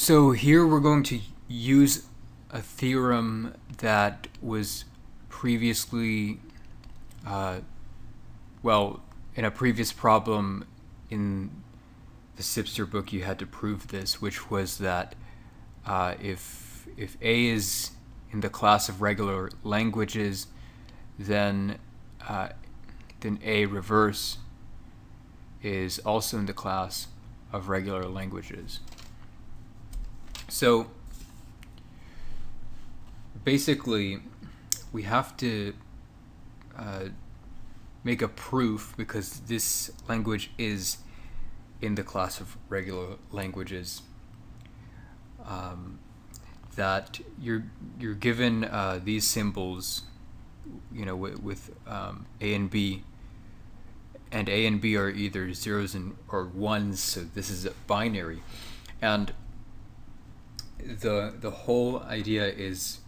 So here we're going to use a theorem that was previously, uh, well, in a previous problem in the Sipser book, you had to prove this, which was that if A is in the class of regular languages, then then A reverse is also in the class of regular languages. So basically, we have to make a proof, because this language is in the class of regular languages, that you're given these symbols, with A and B, and A and B are either zeros or ones, so this is a binary, and the whole idea is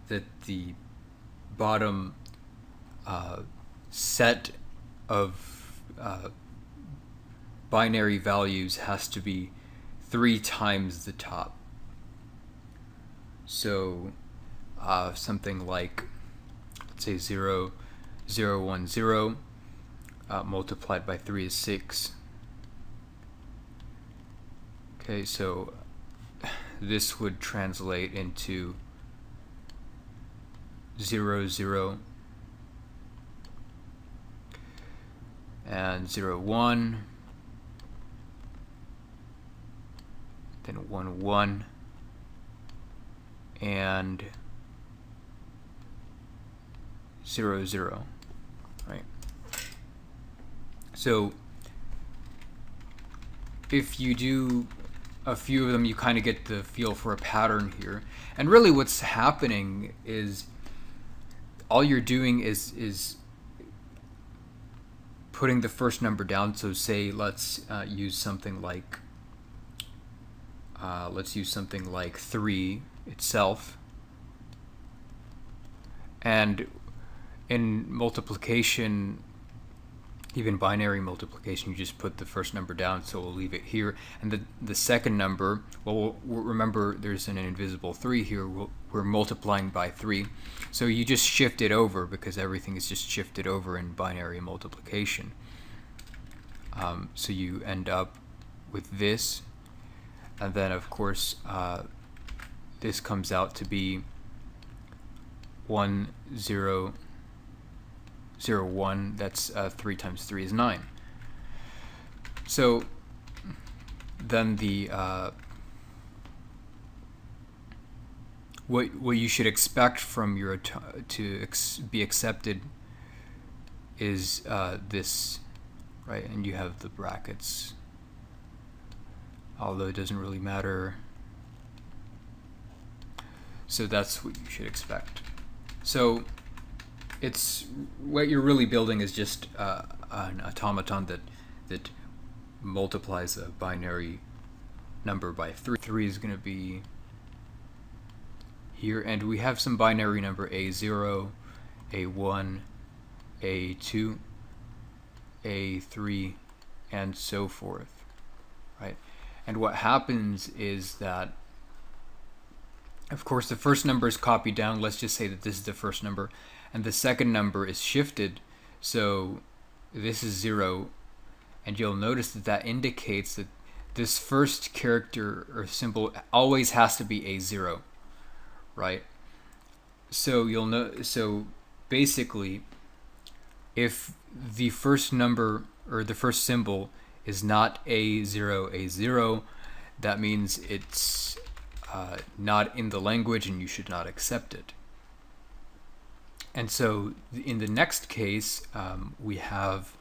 that the bottom set of binary values has to be 3 times the top. So something like, let's say 0, 0, 1, 0 multiplied by 3 is 6. Okay, so this would translate into 0, 0, and 0, 1, then 1, 1, and 0, 0, right? So if you do a few of them, you kind of get the feel for a pattern here. And really what's happening is all you're doing is putting the first number down. So say let's use something like 3 itself. And in multiplication, even binary multiplication, you just put the first number down, so we'll leave it here. And the second number, well, remember there's an invisible 3 here, we're multiplying by 3. So you just shift it over, because everything is just shifted over in binary multiplication. So you end up with this, and then of course this comes out to be 1, 0, 0, 1, that's 3 times 3 is 9. So then the what you should expect from your to be accepted is this, right? And you have the brackets, although it doesn't really matter. So that's what you should expect. So it's what you're really building is just an automaton that multiplies a binary number by 3. 3 is going to be here, and we have some binary number A0, A1, A2, A3, and so forth, right? And what happens is that, of course, the first number is copied down. Let's just say that this is the first number, and the second number is shifted, so this is 0, and you'll notice that indicates that this first character or symbol always has to be a 0, right? So you'll know. So basically, if the first number or the first symbol is not A0, A0, that means it's not in the language, and you should not accept it. And so in the next case, we have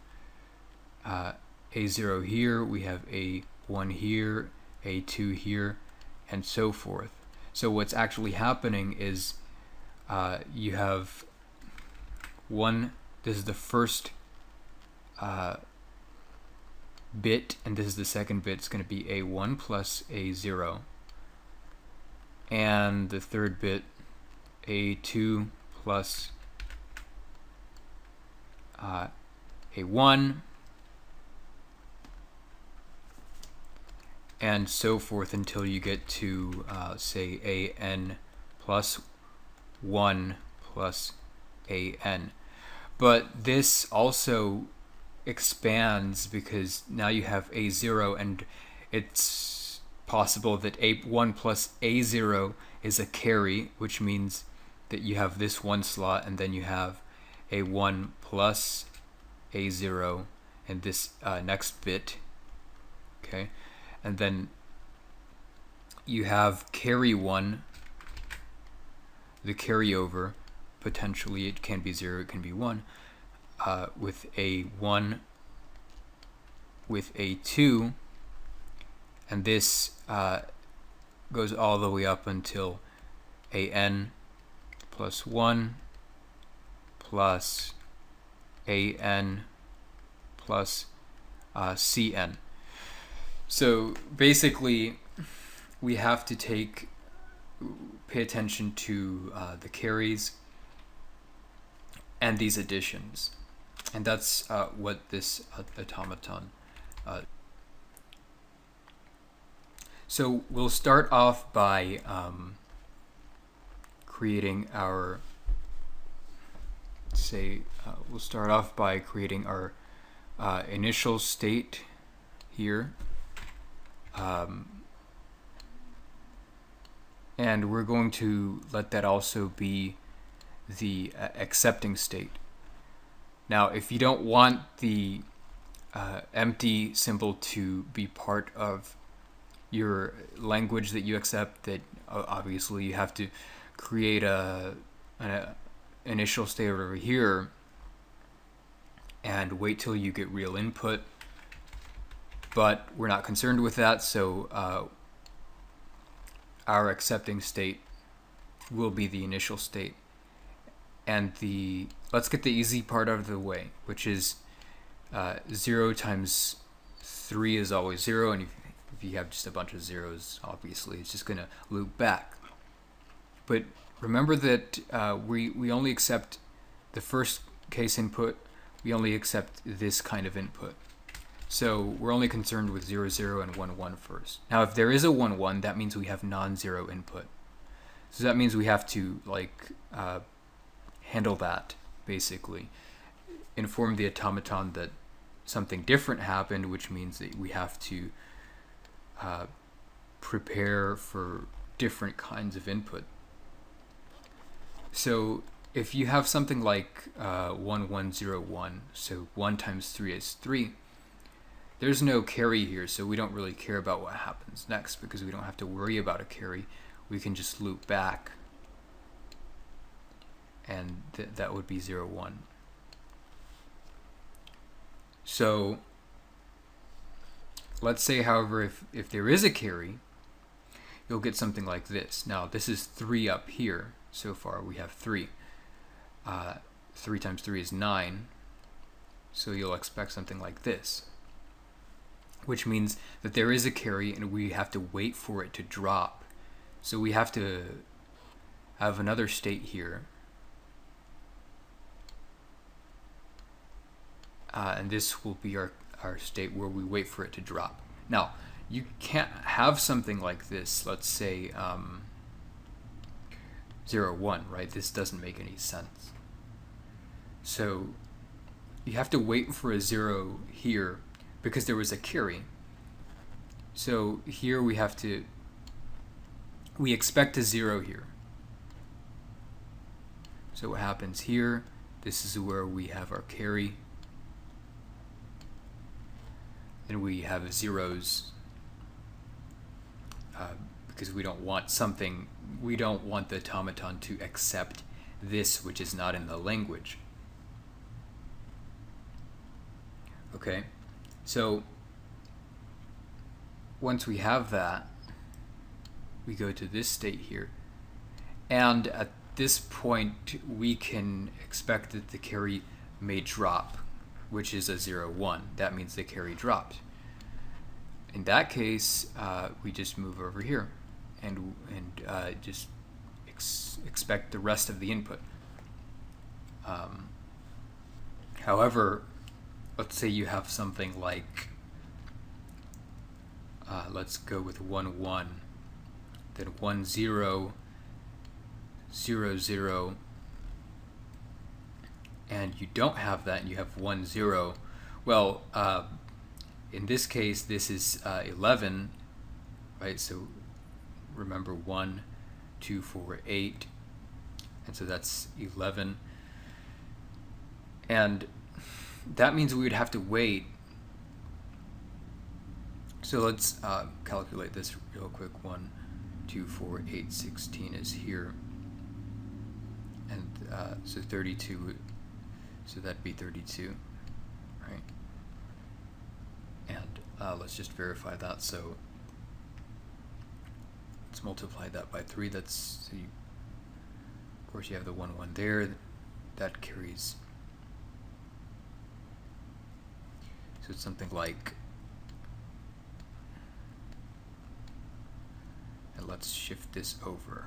A0 here, we have A1 here, A2 here, and so forth. So what's actually happening is you have this is the first bit, and this is the second bit. It's going to be A1 plus A0. And the third bit, A2 plus A1, and so forth until you get to, say, an plus 1 plus an. But this also expands because now you have a0, and it's possible that a1 plus a0 is a carry, which means that you have this one slot, and then you have a1 plus a0 and this next bit, okay, and then you have carry 1, the carryover. Potentially it can be 0, it can be 1, with a 1 with a 2, and this goes all the way up until an plus 1 plus an plus cn. So basically we have to pay attention to the carries and these additions, and that's what this automaton. So we'll start off by creating our, initial state here, and we're going to let that also be the accepting state. Now, if you don't want the empty symbol to be part of your language that you accept, that obviously you have to create an initial state over here and wait till you get real input. But we're not concerned with that, so our accepting state will be the initial state. And let's get the easy part out of the way, which is 0 times 3 is always 0, and if you have just a bunch of zeros, obviously it's just going to loop back. But remember that we only accept the first case input, we only accept this kind of input. So we're only concerned with 0, 0, and 1, 1 first. Now if there is a 1, 1, that means we have non-zero input. So that means we have to handle that, basically. Inform the automaton that something different happened, which means that we have to prepare for different kinds of input. So if you have something like 1, 1, 0, 1, so 1 times 3 is 3, there's no carry here, so we don't really care about what happens next because we don't have to worry about a carry. We can just loop back, and that would be 0, 1. So let's say, however, if there is a carry, you'll get something like this. Now this is 3 up here. So far we have 3. 3 times 3 is 9. So you'll expect something like this, which means that there is a carry and we have to wait for it to drop. So we have to have another state here. And this will be our state where we wait for it to drop. Now, you can't have something like this, let's say 0, 1, right? This doesn't make any sense. So you have to wait for a 0 here because there was a carry. So here we expect a 0 here. So what happens here, this is where we have our carry, and we have zeros because we don't want the automaton to accept this which is not in the language. Okay, so once we have that, we go to this state here, and at this point we can expect that the carry may drop, which is a 0, 1. That means the carry dropped. In that case, we just move over here and just expect the rest of the input. However, let's say you have something like let's go with 1 1, then 1 0 0 0, and you don't have that, and you have 1 0. Well, in this case, this is 11, right? So remember 1 2 4 8, and so that's 11, and that means we would have to wait. So let's calculate this real quick. 1 2 4 8 16 is here, and so 32, so that'd be 32, right? And let's just verify that. So let's multiply that by 3. That's, so you, of course you have the 1 1 there, that carries, so it's something like, and let's shift this over.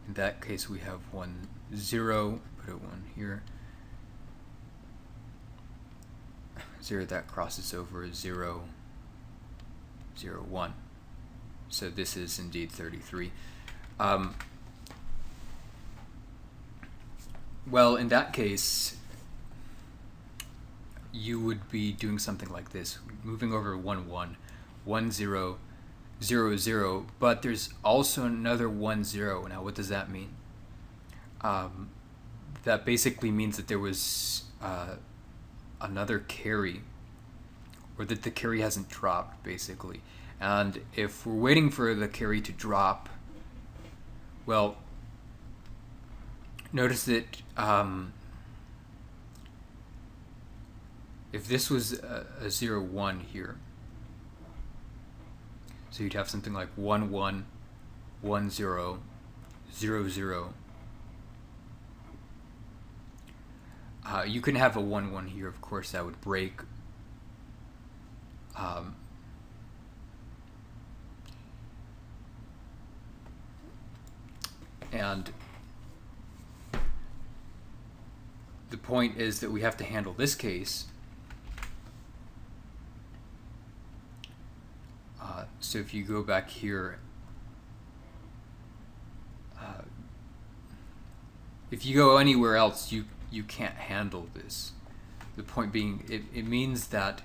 In that case, we have 1 0, put a 1 here, 0, that crosses over, 0 0 1. So this is indeed 33. Well, in that case, you would be doing something like this, moving over 1 1, 1 0 0 0, but there's also another 1 0. Now, what does that mean? That basically means that there was another carry, or that the carry hasn't dropped, basically. And if we're waiting for the carry to drop, well, notice that if this was a 0 1 here, so you'd have something like 1 1 1 0 0 0. You can have a 1 1 here, of course, that would break. And the point is that we have to handle this case. So if you go back here, if you go anywhere else, you can't handle this. The point being, it means that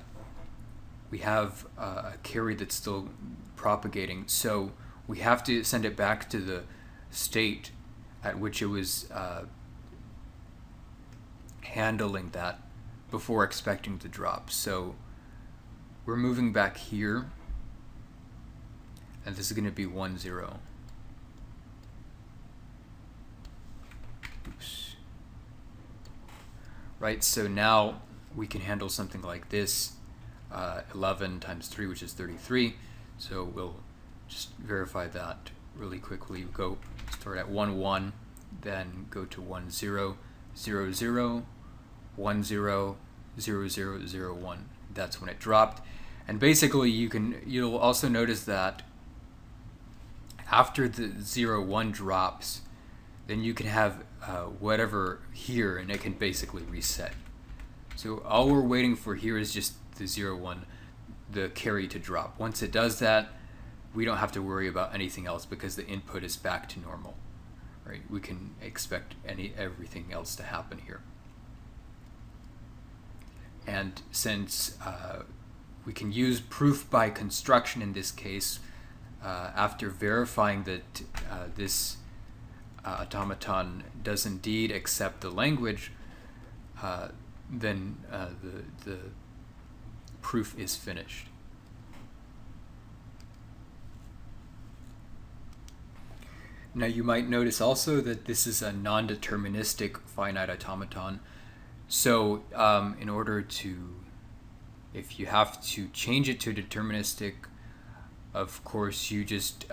we have a carry that's still propagating, so we have to send it back to the state at which it was handling that before expecting to drop. So we're moving back here, and this is going to be 1 0. Oops. Right, so now we can handle something like this, 11 times 3, which is 33. So we'll just verify that really quickly. We go start at 1 1, then go to 1 0 0 0 1 0 0 0 0 1. That's when it dropped. And basically you'll also notice that after the 0 1 drops, then you can have whatever here, and it can basically reset. So all we're waiting for here is just the 0 1, the carry to drop. Once it does that, we don't have to worry about anything else because the input is back to normal. Right? We can expect everything else to happen here. And since we can use proof by construction in this case, after verifying that this automaton does indeed accept the language, then the proof is finished. Now you might notice also that this is a non-deterministic finite automaton. So in order to, if you have to change it to deterministic, of course you just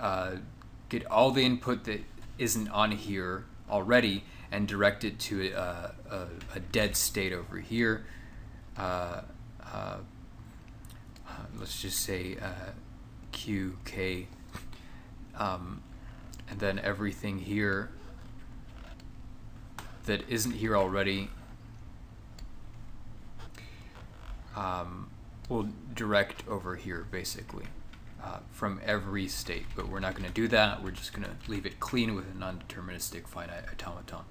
get all the input that isn't on here already and direct it to a dead state over here. Let's just say Q, K, and then everything here that isn't here already, we'll direct over here basically from every state, but we're not going to do that. We're just going to leave it clean with a non-deterministic finite automaton.